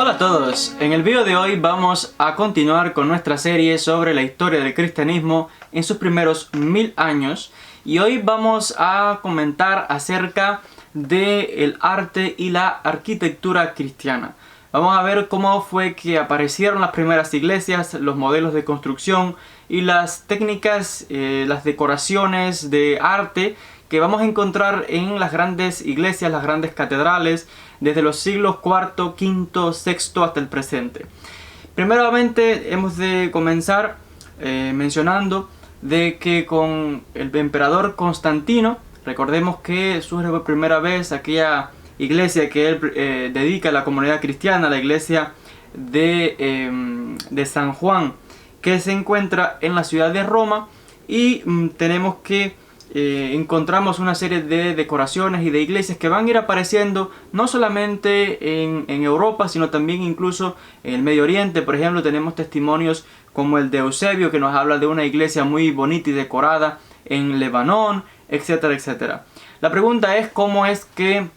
Hola a todos, en el vídeo de hoy vamos a continuar con nuestra serie sobre la historia del cristianismo en sus primeros 1000 años y hoy vamos a comentar acerca del arte y la arquitectura cristiana. Vamos a ver cómo fue que aparecieron las primeras iglesias, los modelos de construcción y las técnicas, las decoraciones de arte que vamos a encontrar en las grandes iglesias, las grandes catedrales, desde los siglos IV, V, VI hasta el presente. Primeramente hemos de comenzar mencionando de que con el emperador Constantino, recordemos que surge por primera vez aquella iglesia que él dedica a la comunidad cristiana, la iglesia de San Juan, que se encuentra en la ciudad de Roma, y tenemos que encontramos una serie de decoraciones y de iglesias que van a ir apareciendo no solamente en Europa, sino también incluso en el Medio Oriente. Por ejemplo, tenemos testimonios como el de Eusebio, que nos habla de una iglesia muy bonita y decorada en Lebanón, etcétera, etcétera. La pregunta es cómo es que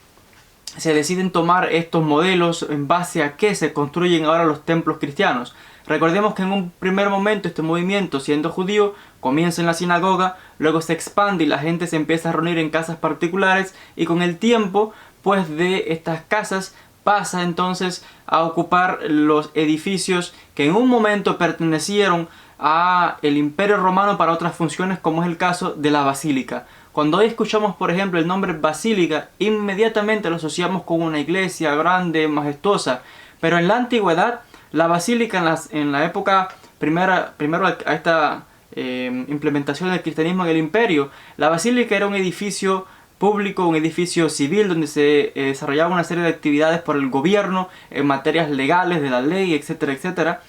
se deciden tomar estos modelos, en base a qué se construyen ahora los templos cristianos. Recordemos que en un primer momento este movimiento, siendo judío, comienza en la sinagoga, luego se expande y la gente se empieza a reunir en casas particulares, y con el tiempo pues de estas casas pasa entonces a ocupar los edificios que en un momento pertenecieron al Imperio Romano para otras funciones, como es el caso de la basílica. Cuando hoy escuchamos, por ejemplo, el nombre basílica, inmediatamente lo asociamos con una iglesia grande, majestuosa, pero en la antigüedad la basílica, en la época primero a esta implementación del cristianismo en el imperio, la basílica era un edificio público, un edificio civil donde se desarrollaba una serie de actividades por el gobierno en materias legales, de la ley, etcétera, etcétera.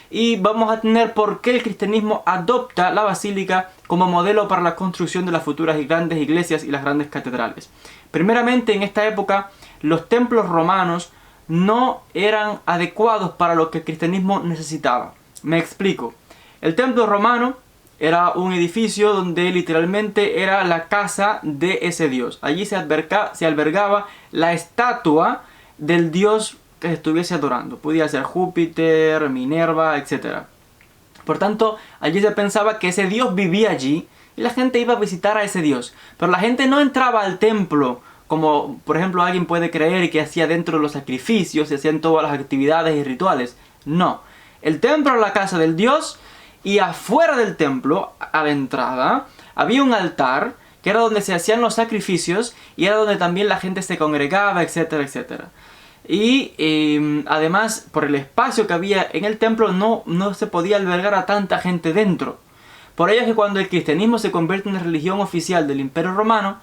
Y vamos a tener por qué el cristianismo adopta la basílica como modelo para la construcción de las futuras y grandes iglesias y las grandes catedrales. Primeramente, en esta época, los templos romanos no eran adecuados para lo que el cristianismo necesitaba. Me explico. El templo romano era un edificio donde literalmente era la casa de ese dios. Allí se albergaba la estatua del dios que se estuviese adorando. Podía ser Júpiter, Minerva, etc. Por tanto, allí se pensaba que ese dios vivía allí y la gente iba a visitar a ese dios. Pero la gente no entraba al templo como por ejemplo alguien puede creer que hacía dentro de los sacrificios, se hacían todas las actividades y rituales. No, el templo era la casa del dios, y afuera del templo, a la entrada, había un altar que era donde se hacían los sacrificios y era donde también la gente se congregaba, etcétera, etcétera. Y además, por el espacio que había en el templo, no se podía albergar a tanta gente dentro. Por ello es que cuando el cristianismo se convierte en la religión oficial del Imperio Romano,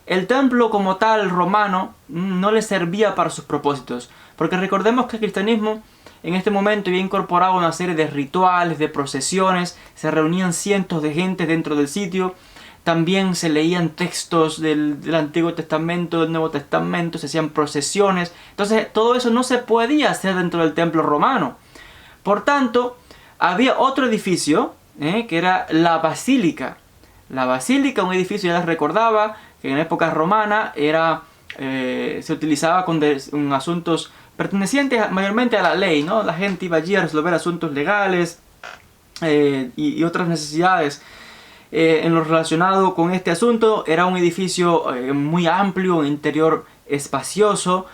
el templo como tal romano no le servía para sus propósitos, porque recordemos que el cristianismo en este momento había incorporado una serie de rituales, de procesiones, se reunían cientos de gente dentro del sitio, también se leían textos del Antiguo Testamento, del Nuevo Testamento, se hacían procesiones. Entonces todo eso no se podía hacer dentro del templo romano. Por tanto, había otro edificio, que era la basílica. La basílica, un edificio, ya les recordaba, que en época romana se utilizaba con asuntos pertenecientes mayormente a la ley, ¿no? La gente iba allí a resolver asuntos legales y otras necesidades. En lo relacionado con este asunto, era un edificio muy amplio, un interior espacioso,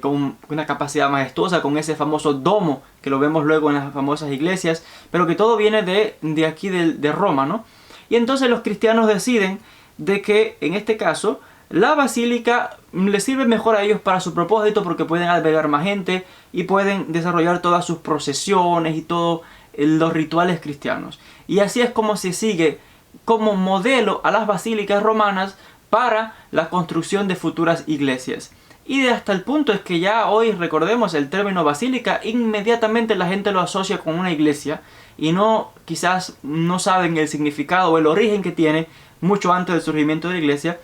con una capacidad majestuosa, con ese famoso domo que lo vemos luego en las famosas iglesias, pero que todo viene de aquí de Roma, ¿no? Y entonces los cristianos deciden de que en este caso la basílica les sirve mejor a ellos para su propósito, porque pueden albergar más gente y pueden desarrollar todas sus procesiones y todos los rituales cristianos. Y así es como se sigue como modelo a las basílicas romanas para la construcción de futuras iglesias. Y hasta el punto es que ya hoy, recordemos, el término basílica, inmediatamente la gente lo asocia con una iglesia y quizás no saben el significado o el origen que tiene mucho antes del surgimiento de la iglesia.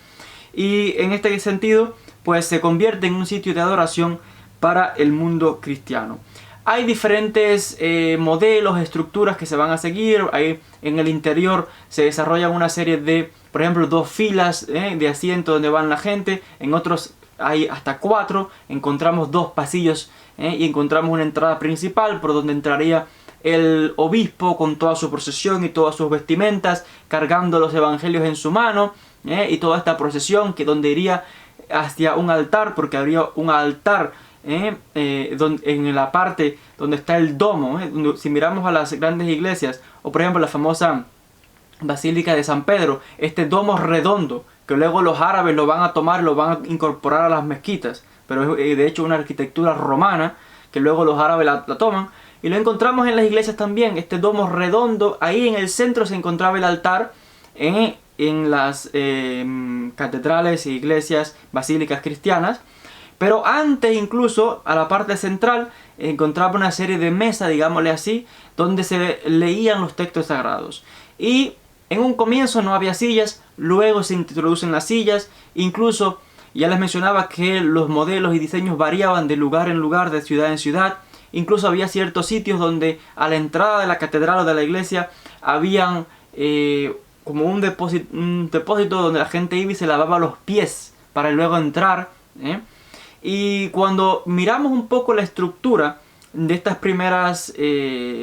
Y en este sentido, pues se convierte en un sitio de adoración para el mundo cristiano. Hay diferentes modelos, estructuras que se van a seguir. Ahí en el interior se desarrollan una serie de, por ejemplo, 2 filas de asientos donde van la gente. En otros hay hasta 4, encontramos 2 pasillos y encontramos una entrada principal por donde entraría el obispo con toda su procesión y todas sus vestimentas, cargando los evangelios en su mano, y toda esta procesión que donde iría hacia un altar, porque habría un altar en la parte donde está el domo. Si miramos a las grandes iglesias, o por ejemplo la famosa Basílica de San Pedro, este domo redondo, que luego los árabes lo van a tomar, lo van a incorporar a las mezquitas, pero es de hecho una arquitectura romana, que luego los árabes la toman, y lo encontramos en las iglesias también, este domo redondo. Ahí en el centro se encontraba el altar. En las catedrales e iglesias basílicas cristianas, pero antes incluso a la parte central encontraba una serie de mesas, digámosle así, donde se leían los textos sagrados. Y en un comienzo no había sillas, luego se introducen las sillas. Incluso ya les mencionaba que los modelos y diseños variaban de lugar en lugar, de ciudad en ciudad. Incluso había ciertos sitios donde a la entrada de la catedral o de la iglesia habían como un depósito donde la gente iba y se lavaba los pies para luego entrar. Y cuando miramos un poco la estructura de estas primeras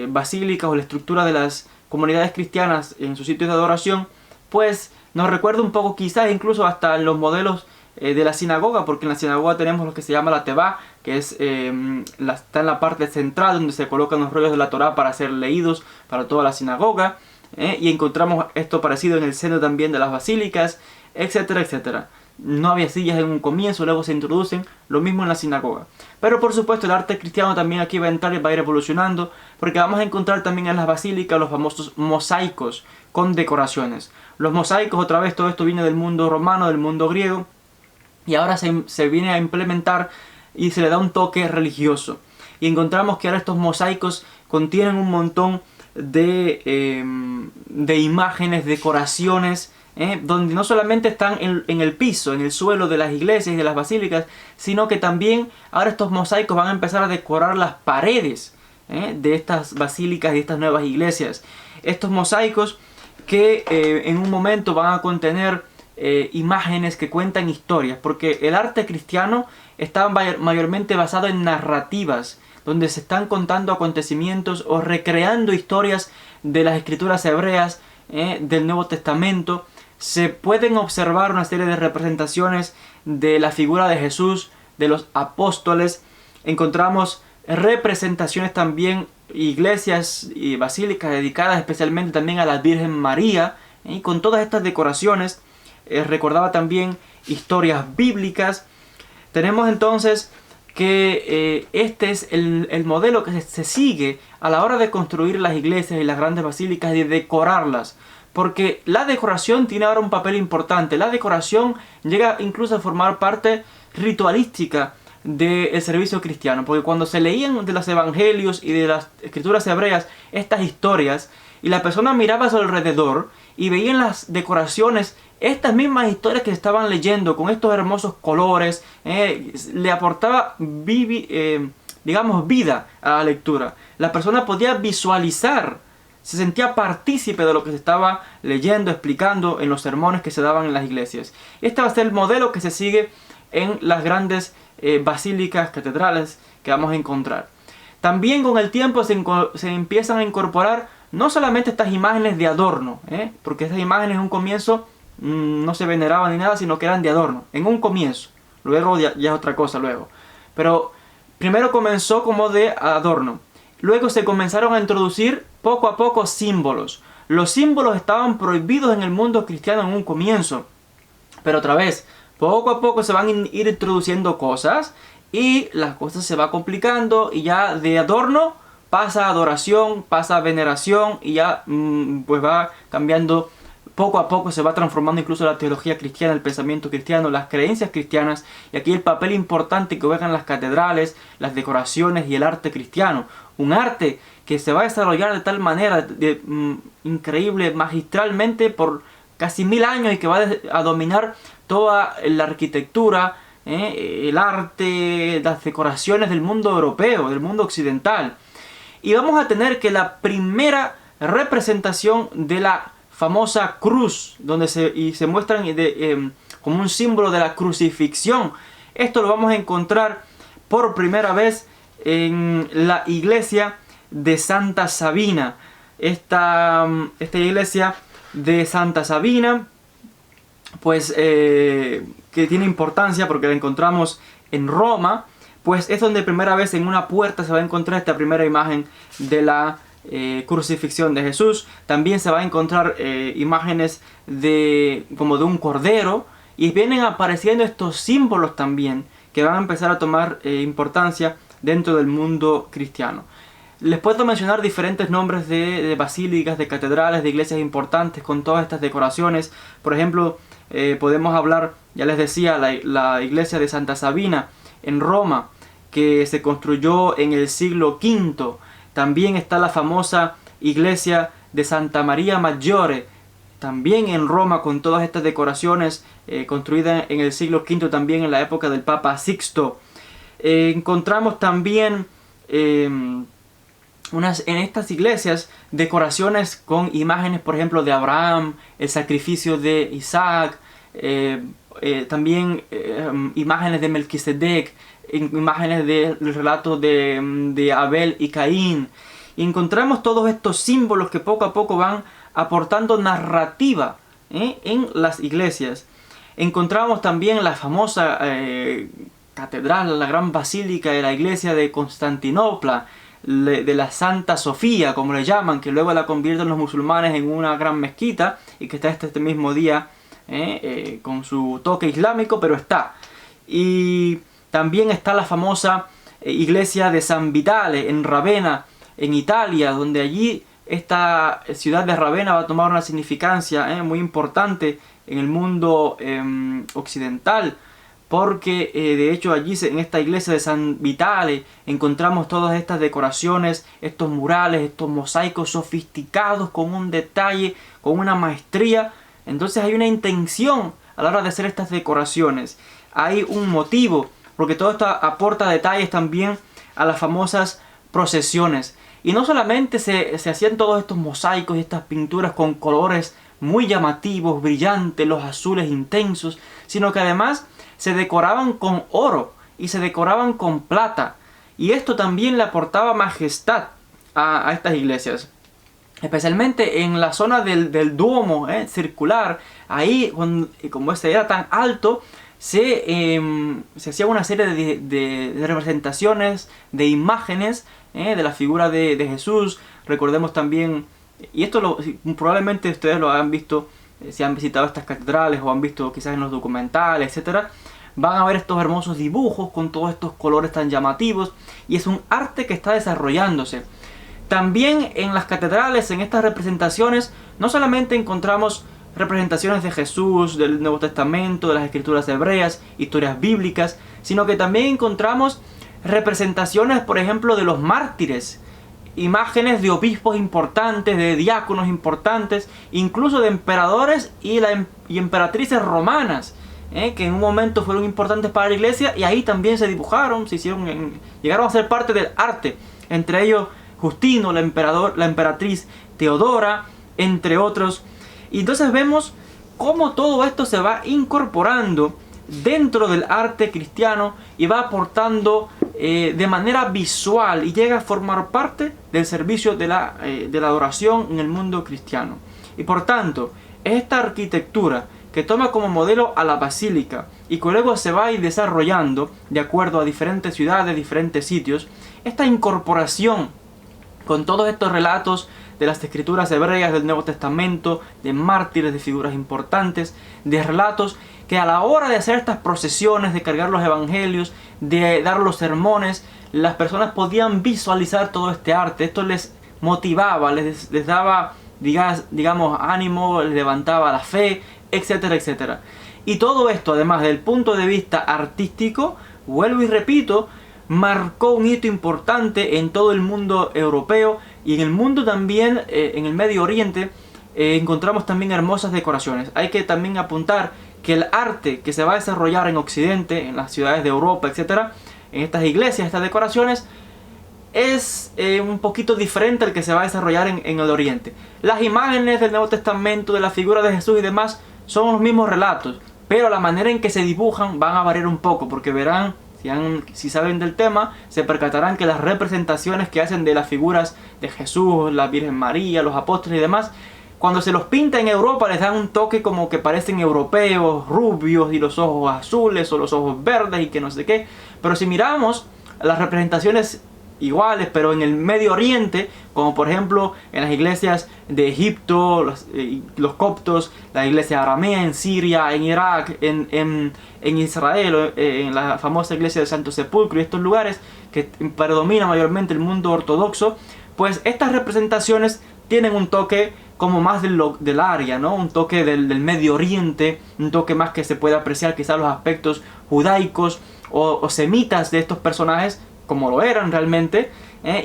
basílicas, o la estructura de las comunidades cristianas en sus sitios de adoración, pues nos recuerda un poco, quizás incluso hasta los modelos de la sinagoga, porque en la sinagoga tenemos lo que se llama la tebá, que es, está en la parte central donde se colocan los rollos de la Torá para ser leídos para toda la sinagoga. Y encontramos esto parecido en el seno también de las basílicas, etcétera, etcétera. No había sillas en un comienzo, luego se introducen, lo mismo en la sinagoga. Pero por supuesto el arte cristiano también aquí va a entrar y va a ir evolucionando, porque vamos a encontrar también en las basílicas los famosos mosaicos con decoraciones. Los mosaicos, otra vez, todo esto viene del mundo romano, del mundo griego, y ahora se viene a implementar y se le da un toque religioso. Y encontramos que ahora estos mosaicos contienen un montón de imágenes, decoraciones, donde no solamente están en el piso, en el suelo de las iglesias y de las basílicas, sino que también ahora estos mosaicos van a empezar a decorar las paredes de estas basílicas y de estas nuevas iglesias. Estos mosaicos que en un momento van a contener imágenes que cuentan historias, porque el arte cristiano está mayormente basado en narrativas, donde se están contando acontecimientos o recreando historias de las escrituras hebreas, del Nuevo Testamento. Se pueden observar una serie de representaciones de la figura de Jesús, de los apóstoles. Encontramos representaciones también, iglesias y basílicas dedicadas especialmente también a la Virgen María, y con todas estas decoraciones. Recordaba también historias bíblicas. Tenemos entonces que este es el modelo que se sigue a la hora de construir las iglesias y las grandes basílicas y de decorarlas, porque la decoración tiene ahora un papel importante. La decoración llega incluso a formar parte ritualística del servicio cristiano, porque cuando se leían de los evangelios y de las escrituras hebreas estas historias, y la persona miraba a su alrededor y veía en las decoraciones estas mismas historias que estaban leyendo con estos hermosos colores, le aportaba digamos vida a la lectura. La persona podía visualizar, se sentía partícipe de lo que se estaba leyendo, explicando en los sermones que se daban en las iglesias. Este va a ser el modelo que se sigue en las grandes basílicas, catedrales que vamos a encontrar. También con el tiempo se empiezan a incorporar no solamente estas imágenes de adorno, porque estas imágenes en un comienzo no se veneraban ni nada, sino que eran de adorno, en un comienzo. Luego ya es otra cosa luego. Pero primero comenzó como de adorno. Luego se comenzaron a introducir poco a poco símbolos. Los símbolos estaban prohibidos en el mundo cristiano en un comienzo. Pero otra vez, poco a poco se van a ir introduciendo cosas y las cosas se va complicando y ya de adorno pasa a adoración, pasa a veneración y ya pues va cambiando. Poco a poco se va transformando incluso la teología cristiana, el pensamiento cristiano, las creencias cristianas, y aquí el papel importante que juegan las catedrales, las decoraciones y el arte cristiano. Un arte que se va a desarrollar de tal manera increíble, magistralmente, por casi 1000 años, y que va a dominar toda la arquitectura, el arte, las decoraciones del mundo europeo, del mundo occidental. Y vamos a tener que la primera representación de la famosa cruz, donde se muestran como un símbolo de la crucifixión Esto lo vamos a encontrar por primera vez en la iglesia de Santa Sabina. Esta iglesia de Santa Sabina, pues que tiene importancia porque la encontramos en Roma, pues es donde primera vez en una puerta se va a encontrar esta primera imagen de la crucifixión de Jesús. También se va a encontrar imágenes como de un cordero, y vienen apareciendo estos símbolos también que van a empezar a tomar importancia dentro del mundo cristiano. Les puedo mencionar diferentes nombres de basílicas, de catedrales, de iglesias importantes con todas estas decoraciones. Por ejemplo, podemos hablar, ya les decía, la iglesia de Santa Sabina en Roma, que se construyó en el siglo V. También está la famosa iglesia de Santa María Maggiore, también en Roma, con todas estas decoraciones, construida en el siglo V, también en la época del Papa Sixto. Encontramos también en estas iglesias decoraciones con imágenes, por ejemplo, de Abraham, el sacrificio de Isaac, también imágenes de Melquisedec, imágenes del relato de Abel y Caín. Y encontramos todos estos símbolos que poco a poco van aportando narrativa en las iglesias. Encontramos también la famosa catedral, la gran basílica de la iglesia de Constantinopla, de la Santa Sofía, como le llaman, que luego la convierten los musulmanes en una gran mezquita y que está este mismo día con su toque islámico, pero está. Y también está la famosa iglesia de San Vitale en Ravenna, en Italia, donde allí esta ciudad de Ravenna va a tomar una significancia muy importante en el mundo occidental, porque de hecho allí en esta iglesia de San Vitale encontramos todas estas decoraciones, estos murales, estos mosaicos sofisticados con un detalle, con una maestría. Entonces hay una intención a la hora de hacer estas decoraciones, hay un motivo, porque todo esto aporta detalles también a las famosas procesiones. Y no solamente se hacían todos estos mosaicos y estas pinturas con colores muy llamativos, brillantes, los azules intensos, sino que además se decoraban con oro y se decoraban con plata. Y esto también le aportaba majestad a estas iglesias. Especialmente en la zona del Duomo circular, ahí como este era tan alto, se hacía una serie de representaciones, de imágenes de la figura de Jesús. Recordemos también, y esto probablemente ustedes lo han visto si han visitado estas catedrales o han visto quizás en los documentales, etcétera, van a ver estos hermosos dibujos con todos estos colores tan llamativos, y es un arte que está desarrollándose. También en las catedrales, en estas representaciones, no solamente encontramos representaciones de Jesús, del Nuevo Testamento, de las Escrituras hebreas, historias bíblicas, sino que también encontramos representaciones, por ejemplo, de los mártires, imágenes de obispos importantes, de diáconos importantes, incluso de emperadores y emperatrices romanas, que en un momento fueron importantes para la iglesia, y ahí también se dibujaron, llegaron a ser parte del arte, entre ellos Justino, la emperatriz Teodora, entre otros. Y entonces vemos cómo todo esto se va incorporando dentro del arte cristiano y va aportando de manera visual y llega a formar parte del servicio de la adoración en el mundo cristiano. Y por tanto, esta arquitectura que toma como modelo a la basílica y que luego se va a ir desarrollando de acuerdo a diferentes ciudades, diferentes sitios, esta incorporación con todos estos relatos de las escrituras hebreas del Nuevo Testamento, de mártires, de figuras importantes, de relatos que a la hora de hacer estas procesiones, de cargar los evangelios, de dar los sermones, las personas podían visualizar todo este arte. Esto les motivaba, les daba, digamos, ánimo, les levantaba la fe, etcétera, etcétera. Y todo esto, además del punto de vista artístico, vuelvo y repito, marcó un hito importante en todo el mundo europeo y en el mundo también, en el Medio Oriente, encontramos también hermosas decoraciones. Hay que también apuntar que el arte que se va a desarrollar en Occidente, en las ciudades de Europa, etcétera, en estas iglesias, estas decoraciones, es un poquito diferente al que se va a desarrollar en el Oriente. Las imágenes del Nuevo Testamento, de la figura de Jesús y demás, son los mismos relatos, pero la manera en que se dibujan van a variar un poco, porque verán, si saben del tema, se percatarán que las representaciones que hacen de las figuras de Jesús, la Virgen María, los apóstoles y demás, cuando se los pinta en Europa les dan un toque como que parecen europeos, rubios y los ojos azules o los ojos verdes y que no sé qué. Pero si miramos las representaciones iguales, pero en el Medio Oriente, como por ejemplo en las iglesias de Egipto, los coptos, la iglesia aramea en Siria, en Irak, en Israel, en la famosa iglesia del Santo Sepulcro y estos lugares que predomina mayormente el mundo ortodoxo, pues estas representaciones tienen un toque como más del área, ¿no? Un toque del Medio Oriente, un toque más que se puede apreciar quizás los aspectos judaicos o semitas de estos personajes, como lo eran realmente,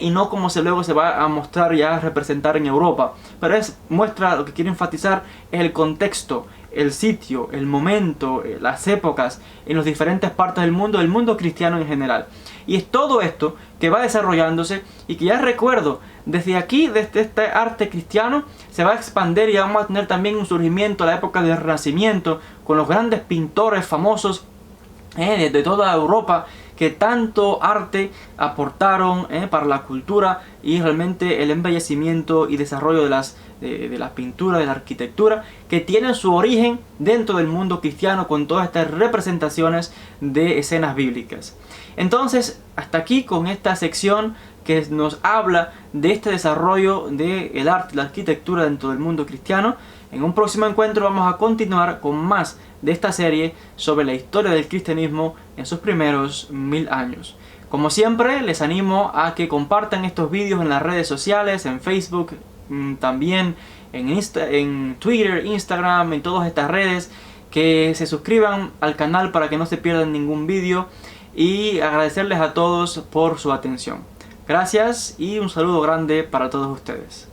y no como luego se va a mostrar y a representar en Europa. Pero muestra, lo que quiero enfatizar es el contexto, el sitio, el momento, las épocas en las diferentes partes del mundo cristiano en general. Y es todo esto que va desarrollándose y que ya recuerdo, desde aquí, desde este arte cristiano, se va a expandir y vamos a tener también un surgimiento a la época del Renacimiento, con los grandes pintores famosos de toda Europa, que tanto arte aportaron para la cultura y realmente el embellecimiento y desarrollo de las pinturas, de la arquitectura, que tienen su origen dentro del mundo cristiano con todas estas representaciones de escenas bíblicas. Entonces, hasta aquí con esta sección que nos habla de este desarrollo del arte y la arquitectura dentro del mundo cristiano. En un próximo encuentro vamos a continuar con más de esta serie sobre la historia del cristianismo en sus primeros 1000 años. Como siempre, les animo a que compartan estos vídeos en las redes sociales, en Facebook, también en Twitter, Instagram, en todas estas redes, que se suscriban al canal para que no se pierdan ningún vídeo y agradecerles a todos por su atención. Gracias y un saludo grande para todos ustedes.